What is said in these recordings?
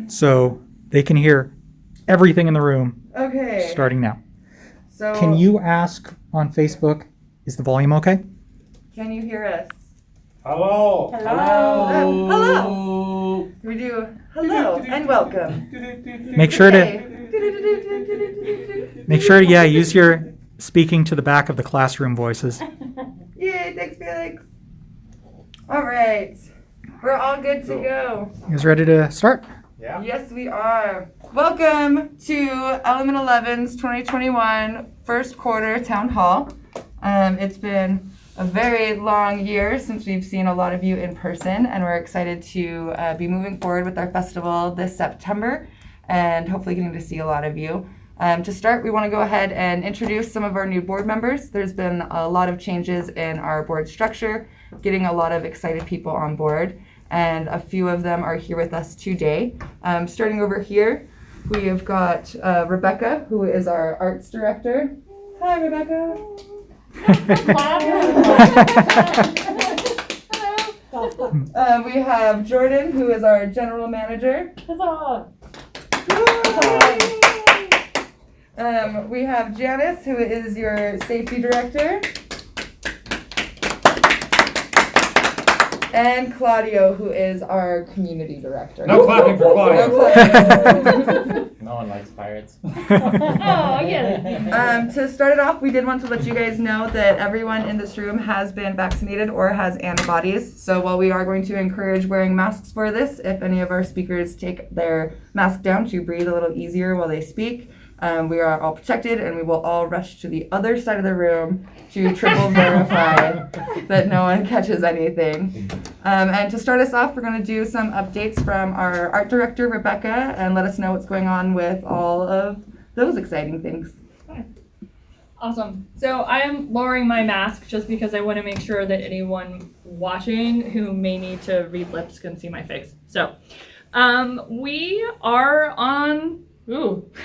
so they can hear everything in the room Okay. starting now. So Can you ask on Facebook, is the volume okay? Can you hear us? Hello. Hello. We do hello and welcome. Make sure to Okay. use your speaking to the back of the classroom voices. Yay, thanks, Felix. All right. We're all good to go. You guys ready to start? Yeah. Yes, we are. Welcome to Element 11's 2021 first quarter town hall. It's been a very long year since we've seen a lot of you in person, and we're excited to be moving forward with our festival this September and hopefully getting to see a lot of you. To start, we want to go ahead and introduce some of our new board members. There's been a lot of changes in our board structure, getting a lot of excited people on board, and a few of them are here with us today. Starting over here, we have got Rebecca, who is our arts director. Hi, Rebecca. We have Jordan, who is our general manager. We have Janice, who is your safety director. And Claudio, who is our community director. No clapping for Claudio. No clapping. No one likes pirates. To start it off, we did want to let you guys know that everyone in this room has been vaccinated or has antibodies. So while we are going to encourage wearing masks for this, if any of our speakers take their mask down to breathe a little easier while they speak, we are all protected, and we will all rush to the other side of the room to triple verify that no one catches anything. And to start us off, we're going to do some updates from our art director, Rebecca, and let us know what's going on with all of those exciting things. Awesome. So I am lowering my mask just because I want to make sure that anyone watching who may need to read lips can see my face. So we are on en route.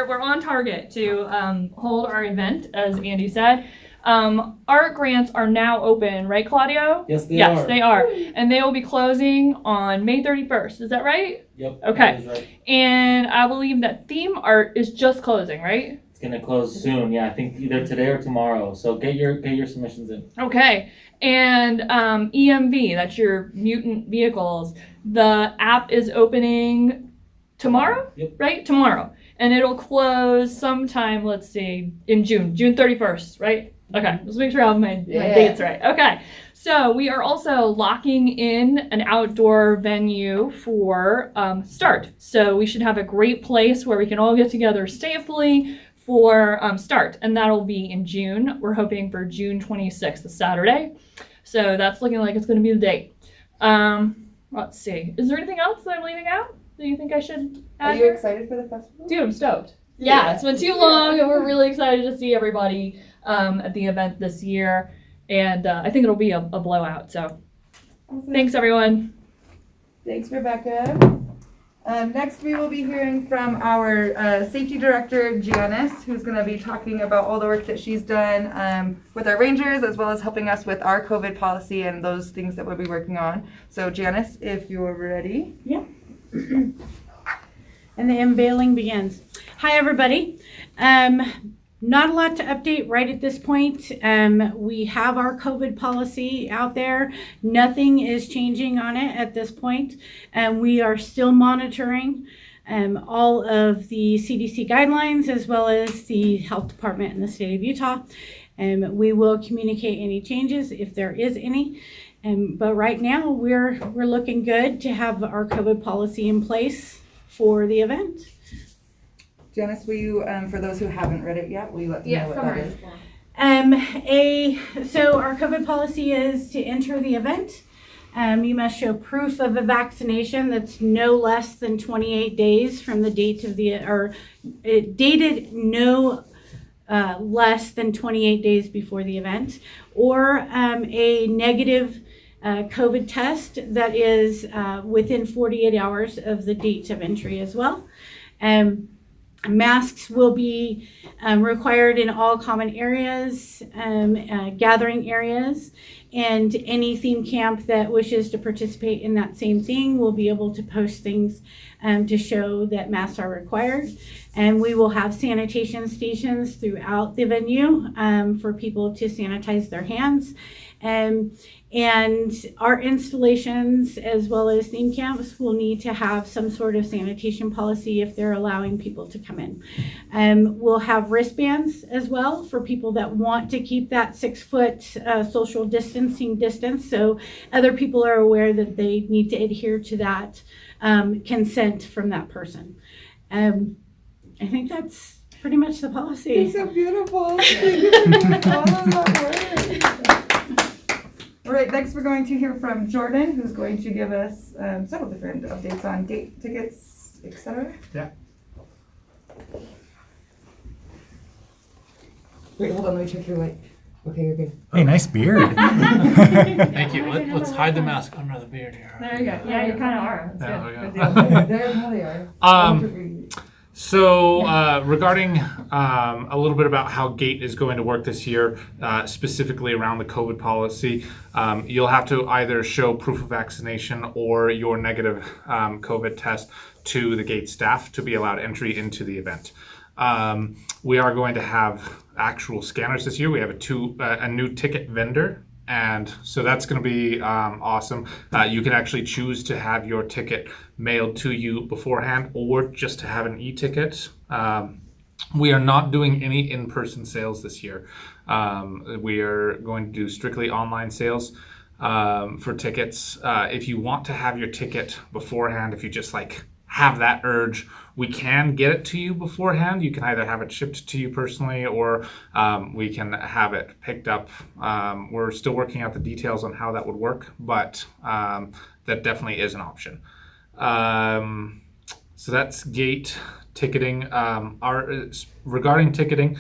We're on target to hold our event, as Andy said. Art grants are now open, right, Claudio? Yes, they are. Yes, they are. And they will be closing on May 31st. Is that right? Yep. Okay. That is right. And I believe that theme art is just closing, right? It's gonna close soon. Yeah, I think either today or tomorrow. So get your submissions in. Okay. And EMV, that's your mutant vehicles. The app is opening tomorrow, Yep. right? Tomorrow. And it'll close sometime, let's see, in June 31st, right? Okay, let's make sure I have my dates right. Okay, so we are also locking in an outdoor venue for START. So we should have a great place where we can all get together safely for START, and that'll be in June. We're hoping for June 26th, a Saturday. So that's looking like it's going to be the date. Let's see. Is there anything else that I'm leaving out that you think I should add Are you here? excited for the festival? Dude, I'm stoked. Yeah, it's been too long, and we're really excited to see everybody at the event this year. And I think it'll be a blowout. So Awesome. thanks, everyone. Thanks, Rebecca. Next, we will be hearing from our safety director, Janice, who's going to be talking about all the work that she's done with our rangers, as well as helping us with our COVID policy and those things that we'll be working on. So, Janice, if you're ready. Yeah. And the unveiling begins. Hi, everybody. Not a lot to update right at this point. We have our COVID policy out there. Nothing is changing on it at this point. We are still monitoring all of the CDC guidelines as well as the health department in the state of Utah. We will communicate any changes if there is any. But right now we're looking good to have our COVID policy in place for the event. Janice, will you, for those who haven't read it yet, will you let them know what that is? So our COVID policy is to enter the event. You must show proof of a vaccination that's no less than 28 days from the date of dated no less than 28 days before the event, or a negative COVID test that is within 48 hours of the date of entry as well. Masks will be required in all common areas, gathering areas, And any theme camp that wishes to participate in that same thing will be able to post things to show that masks are required. And we will have sanitation stations throughout the venue for people to sanitize their hands. And our installations, as well as theme camps, will need to have some sort of sanitation policy if they're allowing people to come in. We'll have wristbands as well for people that want to keep that 6 foot social distancing distance, so other people are aware that they need to adhere to that consent from that person. I think that's pretty much the policy. You're so beautiful. Thank you for doing all of that work. All right, next we're going to hear from Jordan, who's going to give us several different updates on date, tickets, etc. Wait, hold on, let me check your light. Okay, you're good. Hey, nice beard. Thank you. Let's hide the mask under the beard here. There you go. Yeah, you kind of are. That's There good. we Good go. deal. There how they are. So regarding a little bit about how GATE is going to work this year, specifically around the COVID policy, you'll have to either show proof of vaccination or your negative COVID test to the GATE staff to be allowed entry into the event. We are going to have actual scanners this year. We have a new ticket vendor. And so that's going to be awesome. You can actually choose to have your ticket mailed to you beforehand or just to have an e-ticket. We are not doing any in-person sales this year. We are going to do strictly online sales for tickets. If you want to have your ticket beforehand, if you just have that urge, we can get it to you beforehand. You can either have it shipped to you personally or we can have it picked up. We're still working out the details on how that would work, but that definitely is an option. So that's GATE ticketing. Regarding ticketing,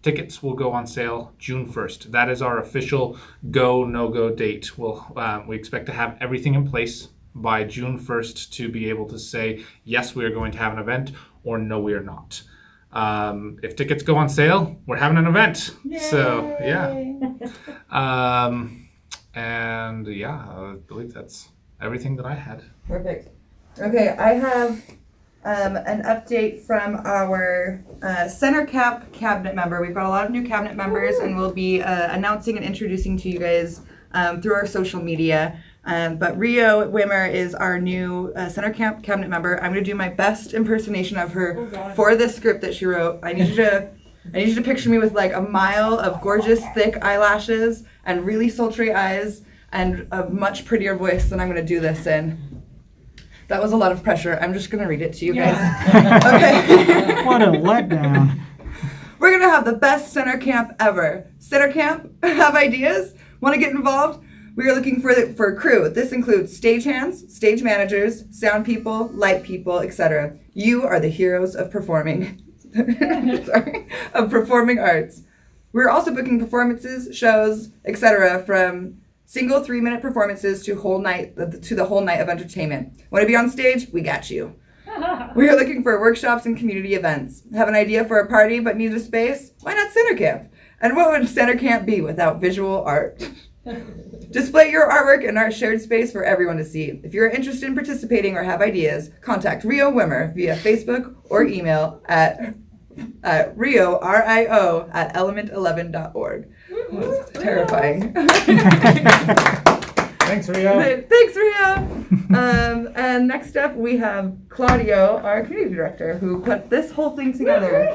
tickets will go on sale June 1st. That is our official go, no-go date. We expect to have everything in place by June 1st to be able to say, yes, we are going to have an event, or no, we are not. If tickets go on sale, we're having an event. So, yeah. And yeah, I believe that's everything that I had. Perfect. Okay, I have an update from our Center Cap cabinet member. We've got a lot of new cabinet members, and we'll be announcing and introducing to you guys through our social media. But Rio Wimmer is our new Center Camp cabinet member. I'm going to do my best impersonation of her for this script that she wrote. I need you to picture me with a mile of gorgeous, thick eyelashes and really sultry eyes and a much prettier voice than I'm going to do this in. That was a lot of pressure. I'm just going to read it to you guys. Okay. What a letdown. We're going to have the best Center Camp ever. Center Camp, have ideas? Want to get involved? We are looking for a crew. This includes stagehands, stage managers, sound people, light people, etc. You are the heroes of performing. Of performing arts. We're also booking performances, shows, etc. from single 3-minute performances to the whole night of entertainment. Want to be on stage? We got you. We are looking for workshops and community events. Have an idea for a party but need a space? Why not Center Camp? And what would Center Camp be without visual art? Display your artwork in our shared space for everyone to see. If you're interested in participating or have ideas, contact Rio Wimmer via Facebook or email at Rio, R-I-O, at element11.org. That's terrifying. Thanks, Rio. Thanks, Rio. And next up, we have Claudio, our community director, who put this whole thing together.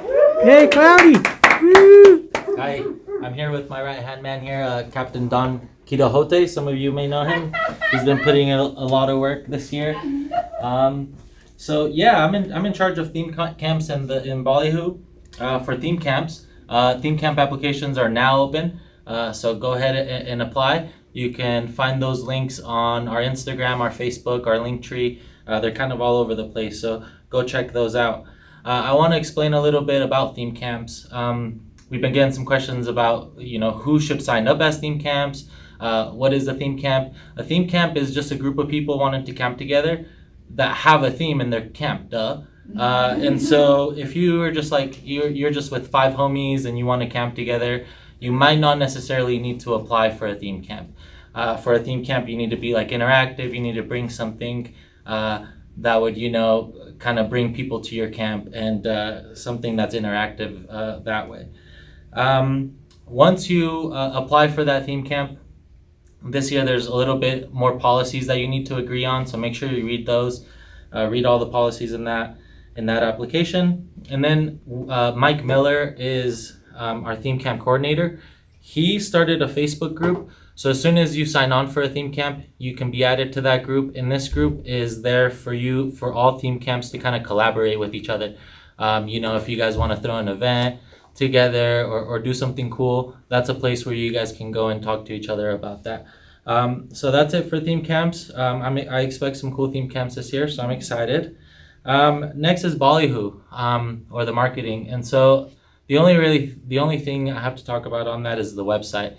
Hey, Cloudy. Woo. Hi, I'm here with my right-hand man here, Captain Don Kidahote. Some of you may know him. He's been putting in a lot of work this year. So yeah, I'm in charge of theme camps in Ballyhoo for theme camps. Theme camp applications are now open, so go ahead and apply. You can find those links on our Instagram, our Facebook, our Linktree. They're kind of all over the place, so go check those out. I want to explain a little bit about theme camps. We've been getting some questions about, who should sign up as theme camps. What is a theme camp? A theme camp is just a group of people wanting to camp together that have a theme in their camp, and so if you are just you're just with 5 homies and you want to camp together, you might not necessarily need to apply for a theme camp. For a theme camp, you need to be like interactive. You need to bring something that would, kind of bring people to your camp, and something that's interactive that way. Once you apply for that theme camp, this year there's a little bit more policies that you need to agree on, so make sure you read those. Read all the policies in that application. And then Mike Miller is our theme camp coordinator. He started a Facebook group. So as soon as you sign on for a theme camp, you can be added to that group. And this group is there for all theme camps to kind of collaborate with each other. If you guys want to throw an event together or do something cool, that's a place where you guys can go and talk to each other about that. So that's it for theme camps. I expect some cool theme camps this year, so I'm excited. Next is Ballyhoo, or the marketing. And so the only thing I have to talk about on that is the website.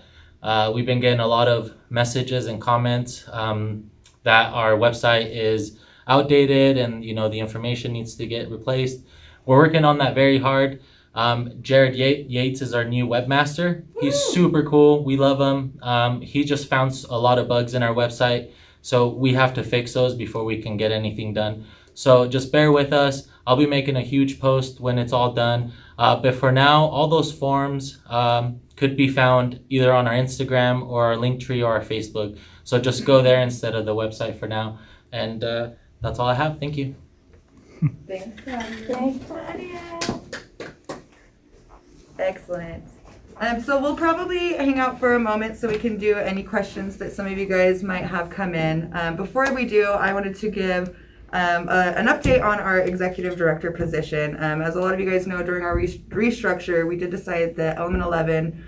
We've been getting a lot of messages and comments that our website is outdated and the information needs to get replaced. We're working on that very hard. Jared Yates is our new webmaster. He's super cool. We love him. He just found a lot of bugs in our website, so we have to fix those before we can get anything done. So just bear with us. I'll be making a huge post when it's all done. But for now, all those forms could be found either on our Instagram or our Linktree or our Facebook. So just go there instead of the website for now. And that's all I have. Thank you. Thanks, Claudia. Excellent. So we'll probably hang out for a moment so we can do any questions that some of you guys might have come in. Before we do, I wanted to give an update on our executive director position. As a lot of you guys know, during our restructure, we did decide that Element 11,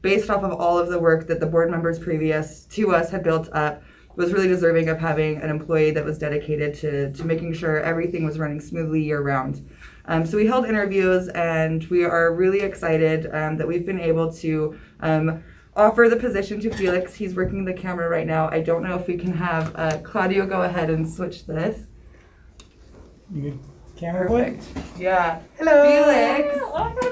based off of all of the work that the board members previous to us had built up, was really deserving of having an employee that was dedicated to making sure everything was running smoothly year round. So we held interviews, and we are really excited that we've been able to offer the position to Felix. He's working the camera right now. I don't know if we can have Claudio go ahead and switch this. You good camera boy? Perfect. Yeah. Hello. Felix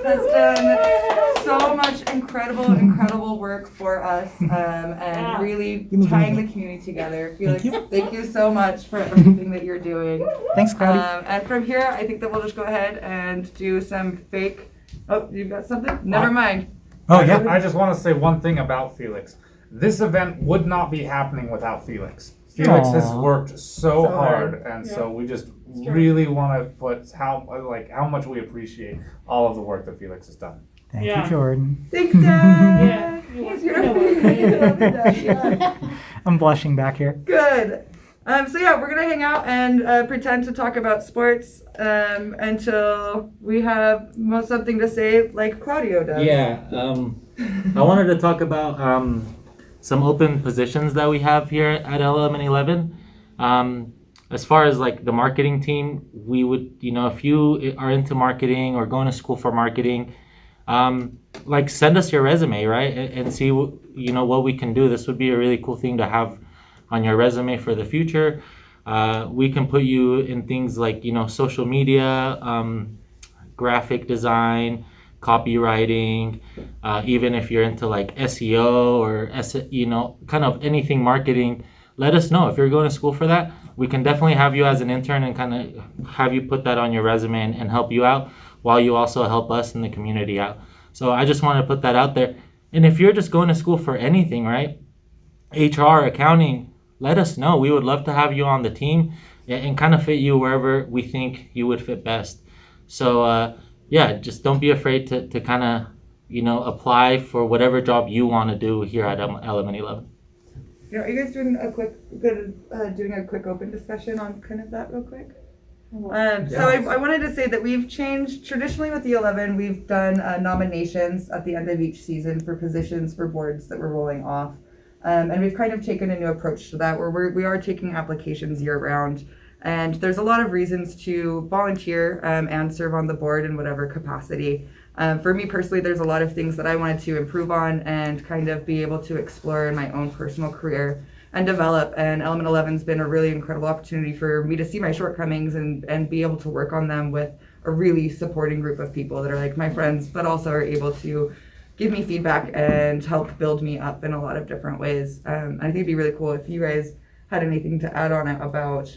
has done so much incredible work for us, and really tying the community together. Felix, thank you so much for everything that you're doing. Thanks, Claudia. And from here, I think that we'll just go ahead and do some fake. Oh, you've got something? Never mind. Oh, yeah. I just want to say one thing about Felix. This event would not be happening without Felix. Felix has worked so hard, and so we just really want to put how much we appreciate all of the work that Felix has done. Thank you, Jordan. Thanks, Dad. Yeah. I'm blushing back here. Good. So yeah, we're gonna hang out and pretend to talk about sports until we have something to say, like Claudio does. Yeah. I wanted to talk about some open positions that we have here at Element 11. As far as like the marketing team, we would, if you are into marketing or going to school for marketing, send us your resume, right? And see, what we can do. This would be a really cool thing to have on your resume for the future. We can put you in things like, social media, graphic design, copywriting, even if you're into like SEO or kind of anything marketing. Let us know if you're going to school for that. We can definitely have you as an intern and kind of have you put that on your resume and help you out while you also help us in the community out. So I just want to put that out there. And if you're just going to school for anything, right? HR, accounting, let us know. We would love to have you on the team and kind of fit you wherever we think you would fit best. So just don't be afraid to kind of, apply for whatever job you want to do here at Element 11. Are you guys doing a quick open discussion on kind of that real quick? So I wanted to say that we've changed, traditionally with the 11, we've done nominations at the end of each season for positions for boards that we're rolling off. And we've kind of taken a new approach to that, where we are taking applications year round. And there's a lot of reasons to volunteer and serve on the board in whatever capacity. For me personally, there's a lot of things that I wanted to improve on and kind of be able to explore in my own personal career and develop. And Element 11's been a really incredible opportunity for me to see my shortcomings and be able to work on them with a really supporting group of people that are like my friends, but also are able to give me feedback and help build me up in a lot of different ways. I think it'd be really cool if you guys had anything to add on it about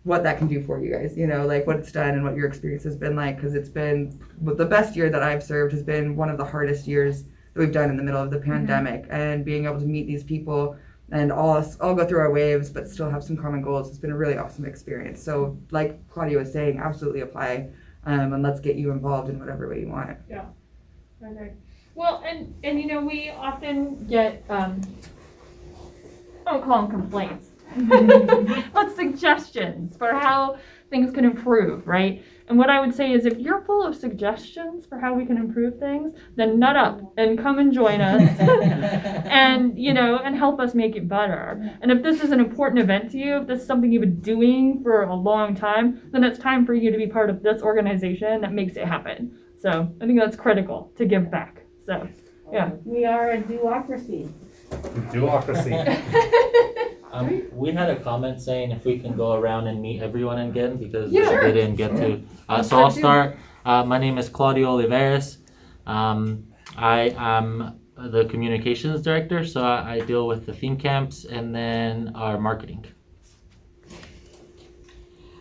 what that can do for you guys, like what it's done and what your experience has been like, because it's been the best year that I've served has been one of the hardest years that we've done in the middle of the pandemic, and being able to meet these people and all go through our waves but still have some common goals. It's been a really awesome experience. So like Claudia was saying, absolutely apply, and let's get you involved in whatever way you want. Okay. Well, and we often get I don't call them complaints, but suggestions for how things can improve, right? And what I would say is, if you're full of suggestions for how we can improve things, then nut up and come and join us, and help us make it better. And if this is an important event to you, if this is something you've been doing for a long time, then it's time for you to be part of this organization that makes it happen. So I think that's critical to give back. So yeah, We are a duocracy. We had a comment saying if we can go around and meet everyone again, because Yeah, sure. they didn't get to. So I'll start. My name is Claudio Oliveras. I am the communications director, so I deal with the theme camps and then our marketing.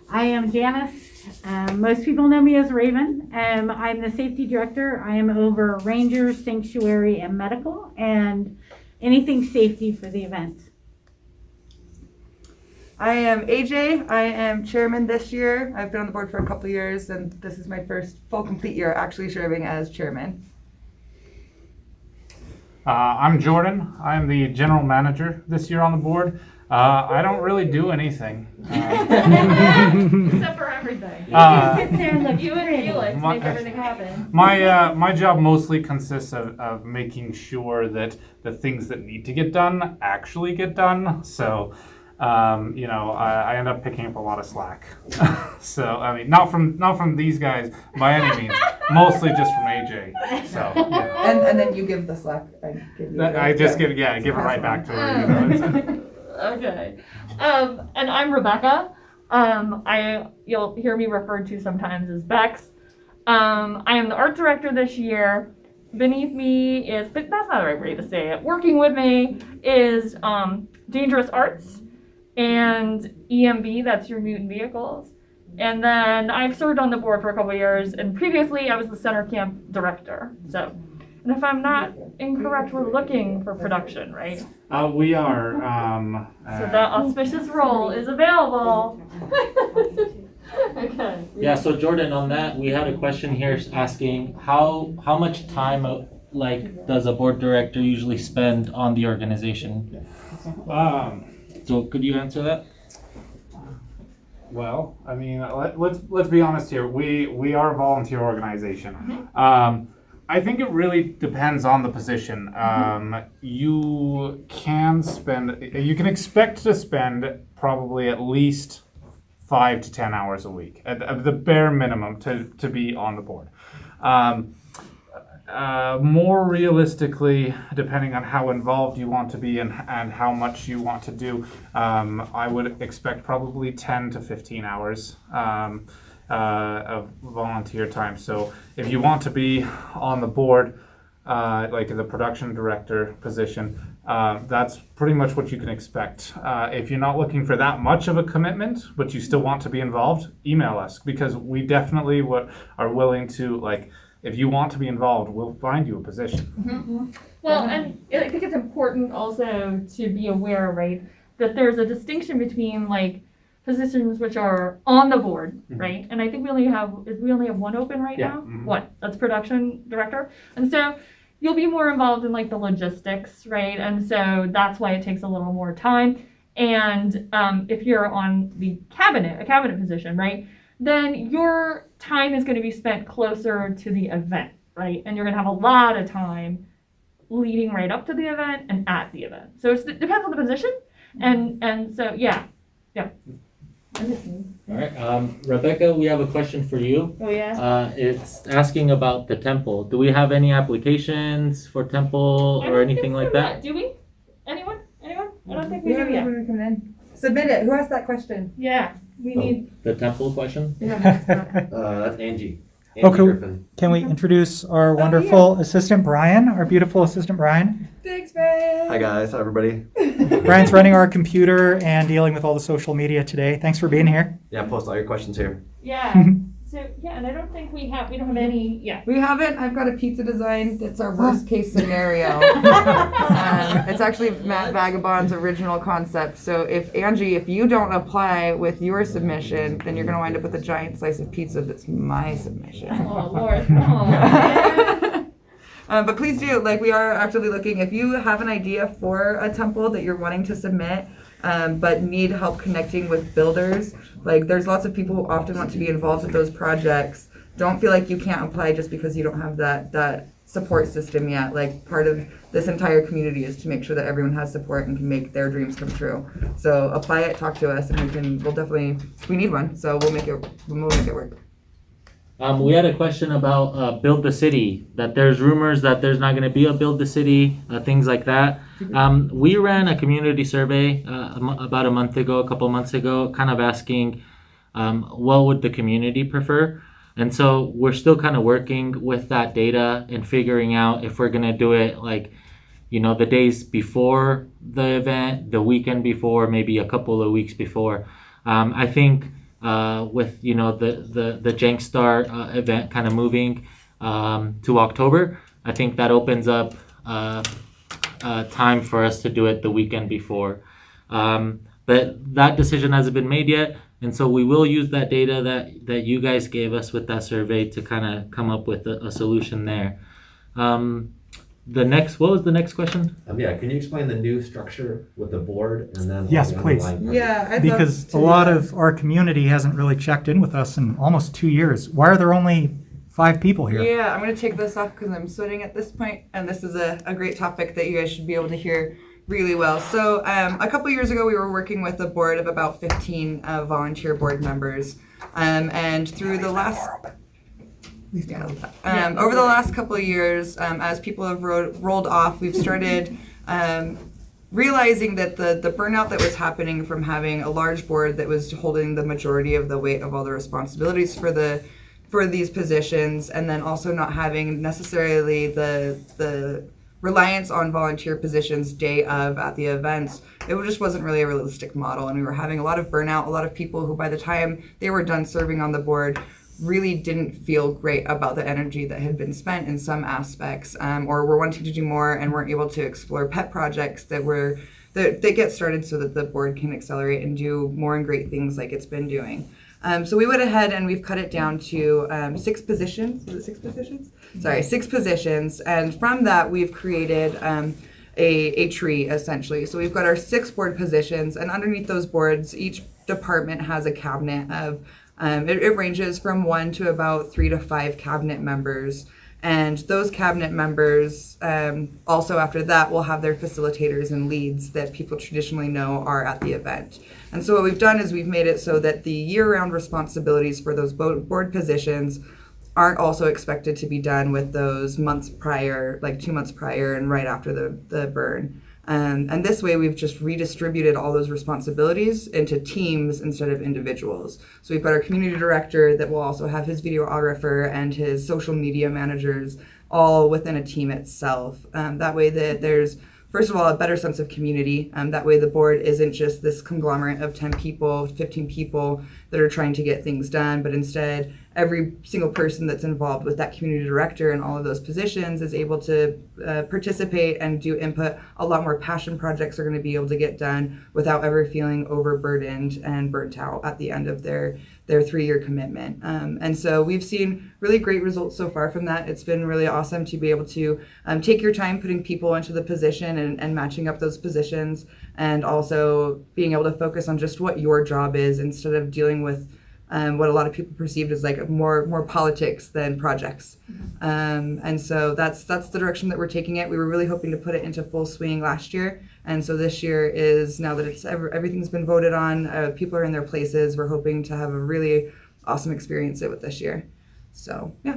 I am Janice. Most people know me as Raven. I'm the safety director. I am over rangers, sanctuary, and medical, and anything safety for the event. I am AJ. I am chairman this year. I've been on the board for a couple of years, and this is my first full complete year actually serving as chairman. I'm Jordan. I'm the general manager this year on the board. I don't really do anything. except for everything. Sit there and look You and Felix My- make everything happen. My job mostly consists of making sure that the things that need to get done actually get done. So, I end up picking up a lot of slack. So, I mean, not from these guys by any means, mostly just from AJ. So, yeah. And then you give the slack. I give you. I just give it right back to her. Okay. And I'm Rebecca. You'll hear me referred to sometimes as Bex. I am the art director this year. Beneath me is, but that's not the right way to say it. Working with me is Dangerous Arts and EMV, that's your mutant vehicles. And then I've served on the board for a couple of years, and previously I was the center camp director. So, and if I'm not incorrect, we're looking for production, right? We are. So that auspicious role is available. Okay. Yeah. So Jordan, on that, we had a question here asking how much time does a board director usually spend on the organization? So could you answer that? Well, I mean, let's be honest here. We are a volunteer organization. I think it really depends on the position. You can expect to spend probably at least 5 to 10 hours a week at the bare minimum to be on the board. More realistically, depending on how involved you want to be and how much you want to do, I would expect probably 10 to 15 hours of volunteer time. So if you want to be on the board, like the production director position, that's pretty much what you can expect. If you're not looking for that much of a commitment, but you still want to be involved, email us, because we definitely are willing to, if you want to be involved, we'll find you a position. Well, and I think it's important also to be aware, right, that there's a distinction between positions which are on the board, right? And I think we only have one open right now. One. That's production director. And so you'll be more involved in the logistics, right? And so that's why it takes a little more time. And if you're on a cabinet position, right, then your time is going to be spent closer to the event, right? And you're going to have a lot of time leading right up to the event and at the event. So it depends on the position. And so, yeah. All right, Rebecca, we have a question for you. Oh, yeah? It's asking about the temple. Do we have any applications for temple or anything like that? Do we? Anyone? I don't think We we do haven't yet. even come in. Submit it. Who asked that question? Yeah, we need. The temple question? Yeah. That's Angie. Okay. Griffin. Can we introduce our wonderful assistant, Brian, our beautiful assistant, Brian? Thanks, Brian. Hi guys, hi everybody. Brian's running our computer and dealing with all the social media today. Thanks for being here. Yeah, post all your questions here. Yeah. So yeah, and I don't think we don't have any. Yeah. We haven't. I've got a pizza design that's our worst case scenario. It's actually Matt Vagabond's original concept. So if you don't apply with your submission, then you're going to wind up with a giant slice of pizza that's my submission. Oh Lord. Oh. But please do, we are actively looking. If you have an idea for a temple that you're wanting to submit, but need help connecting with builders, there's lots of people who often want to be involved with those projects. Don't feel like you can't apply just because you don't have that support system yet. Part of this entire community is to make sure that everyone has support and can make their dreams come true. So apply it, talk to us, and we need one, so we'll make it work. We had a question about Build the City, that there's rumors that there's not going to be a Build the City, things like that. We ran a community survey about a couple months ago, kind of asking what would the community prefer. And so we're still kind of working with that data and figuring out if we're going to do it the days before the event, the weekend before, maybe a couple of weeks before. I think with the Jank Star event kind of moving to October, I think that opens up time for us to do it the weekend before. But that decision hasn't been made yet, and so we will use that data that you guys gave us with that survey to kind of come up with a solution there. What was the next question? Can you explain the new structure with the board and then Yes, all the please. underlying Yeah, Because a lot of our community hasn't really checked in with us in almost 2 years. Why are there only 5 people here? Yeah, I'm going to take this off because I'm sweating at this point, and this is a great topic that you guys should be able to hear really well. So a couple years ago, we were working with a board of about 15 volunteer board members, and through the last... over the last couple of years, as people have rolled off, we've started realizing that the burnout that was happening from having a large board that was holding the majority of the weight of all the responsibilities for these positions, and then also not having necessarily the reliance on volunteer positions day of at the events, it just wasn't really a realistic model, and we were having a lot of burnout, a lot of people who by the time they were done serving on the board really didn't feel great about the energy that had been spent in some aspects, or were wanting to do more and weren't able to explore pet projects that get started so that the board can accelerate and do more and great things like it's been doing. So we went ahead and we've cut it down to 6 positions. Is it 6 positions? Sorry, 6 positions. And from that, we've created a tree, essentially. So we've got our 6 board positions, and underneath those boards, each department has a cabinet of it ranges from 1 to about 3 to 5 cabinet members. And those cabinet members, also after that, will have their facilitators and leads that people traditionally know are at the event. And so what we've done is we've made it so that the year-round responsibilities for those board positions aren't also expected to be done with those months prior, 2 months prior and right after the burn. And this way, we've just redistributed all those responsibilities into teams instead of individuals. So we've got our community director that will also have his videographer and his social media managers all within a team itself. That way that there's, first of all, a better sense of community. That way the board isn't just this conglomerate of 10 people, 15 people that are trying to get things done, but instead every single person that's involved with that community director and all of those positions is able to participate and do input. A lot more passion projects are going to be able to get done without ever feeling overburdened and burnt out at the end of their 3-year commitment. And so we've seen really great results so far from that. It's been really awesome to be able to take your time putting people into the position and matching up those positions, and also being able to focus on just what your job is instead of dealing with what a lot of people perceived as more politics than projects. And so that's the direction that we're taking it. We were really hoping to put it into full swing last year, and so this year is, now that everything's been voted on, people are in their places, we're hoping to have a really awesome experience with this year. So yeah.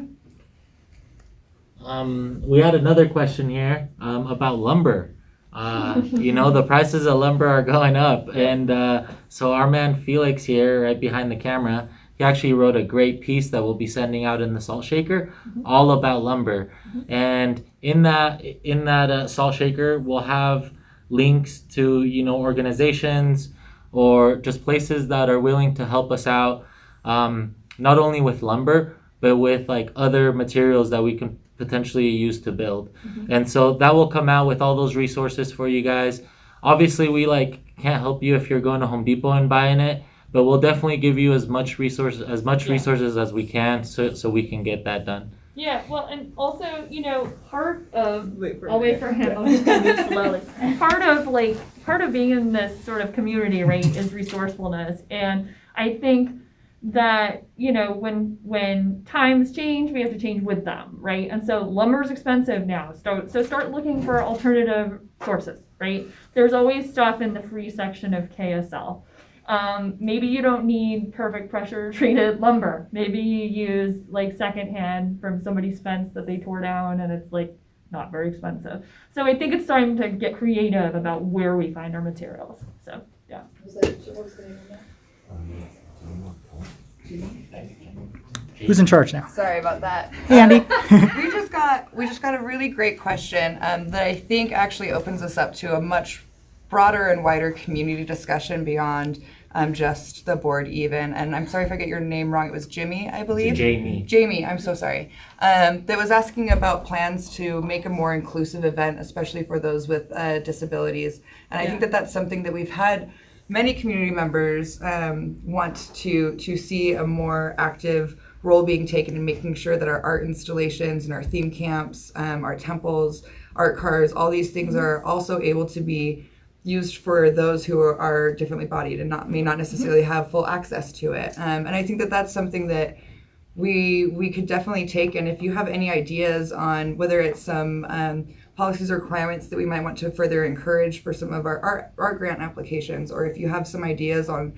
We had another question here about lumber. The prices of lumber are going up, and so our man Felix here, right behind the camera, he actually wrote a great piece that we'll be sending out in the Salt Shaker, all about lumber. And in that Salt Shaker, we'll have links to organizations or just places that are willing to help us out, not only with lumber but with like other materials that we can potentially use to build. And so that will come out with all those resources for you guys. Obviously, we can't help you if you're going to Home Depot and buying it, but we'll definitely give you as much resources as we can, so we can get that done. Yeah, well, and also, part of I'll wait for him. I'll just move slowly. Part of being in this sort of community, right, is resourcefulness, and I think that when times change, we have to change with them, right? And so lumber's expensive now. So start looking for alternative sources, right? There's always stuff in the free section of KSL. Maybe you don't need perfect pressure treated lumber. Maybe you use secondhand from somebody's fence that they tore down and it's not very expensive. So I think it's time to get creative about where we find our materials. So yeah. Who's in charge now? Sorry about that. Hey, Andy. we just got a really great question that I think actually opens us up to a much broader and wider community discussion beyond just the board even. And I'm sorry if I get your name wrong. It was Jimmy, I believe. Jamie, I'm so sorry. That was asking about plans to make a more inclusive event, especially for those with disabilities. And I think that that's something that we've had many community members want to see a more active role being taken in making sure that our art installations and our theme camps, our temples, art cars, all these things are also able to be used for those who are differently bodied and may not necessarily have full access to it. And I think that that's something that we could definitely take. And if you have any ideas on whether it's some policies or requirements that we might want to further encourage for some of our art grant applications, or if you have some ideas on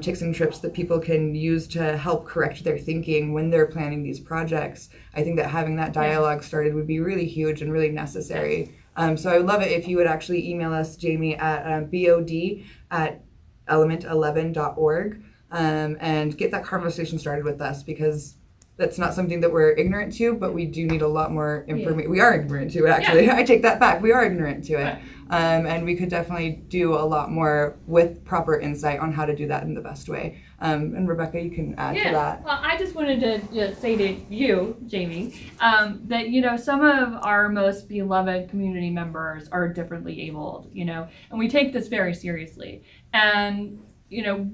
tips and trips that people can use to help correct their thinking when they're planning these projects, I think that having that dialogue started would be really huge and really necessary. So I would love it if you would actually email us, Jamie, at bod@element11.org, and get that conversation started with us, because that's not something that we're ignorant to, but we do need a lot more information. We are ignorant to it, actually. Yeah. I take that back. We are ignorant to it. And we could definitely do a lot more with proper insight on how to do that in the best way. And Rebecca, you can add to that. Well, I just wanted to say to you, Jamie, that, some of our most beloved community members are differently abled, and we take this very seriously. And,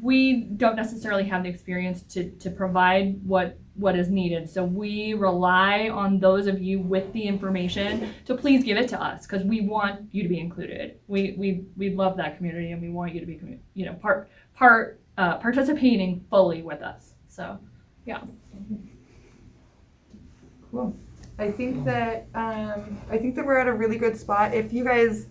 we don't necessarily have the experience to provide what is needed. So we rely on those of you with the information to please give it to us, because we want you to be included. We love that community, and we want you to be, participating fully with us. So, yeah. Cool. I think that we're at a really good spot. If you guys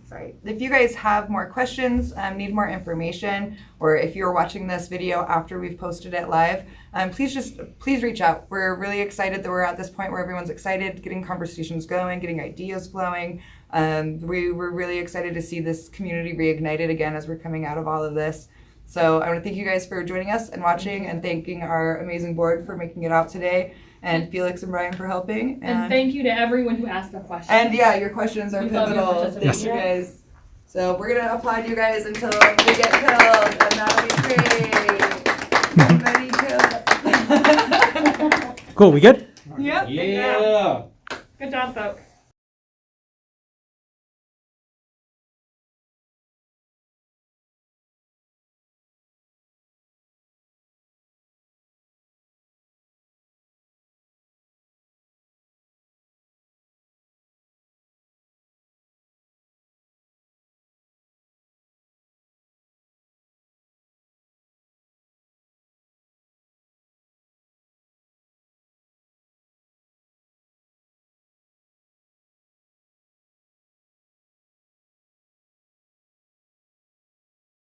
have more questions, need more information, or if you're watching this video after we've posted it live, please reach out. We're really excited that we're at this point where everyone's excited, getting conversations going, getting ideas flowing. We're really excited to see this community reignited again as we're coming out of all of this. So I want to thank you guys for joining us and watching, and thanking our amazing board for making it out today, and Felix and Brian for helping. And thank you to everyone who asked a question. And yeah, your questions are We love your pivotal. Thank participation. you guys. So we're going to applaud you guys until we get killed, and that'll be great. Somebody kill. Cool, we good? Yep. Yeah. Good job, folks.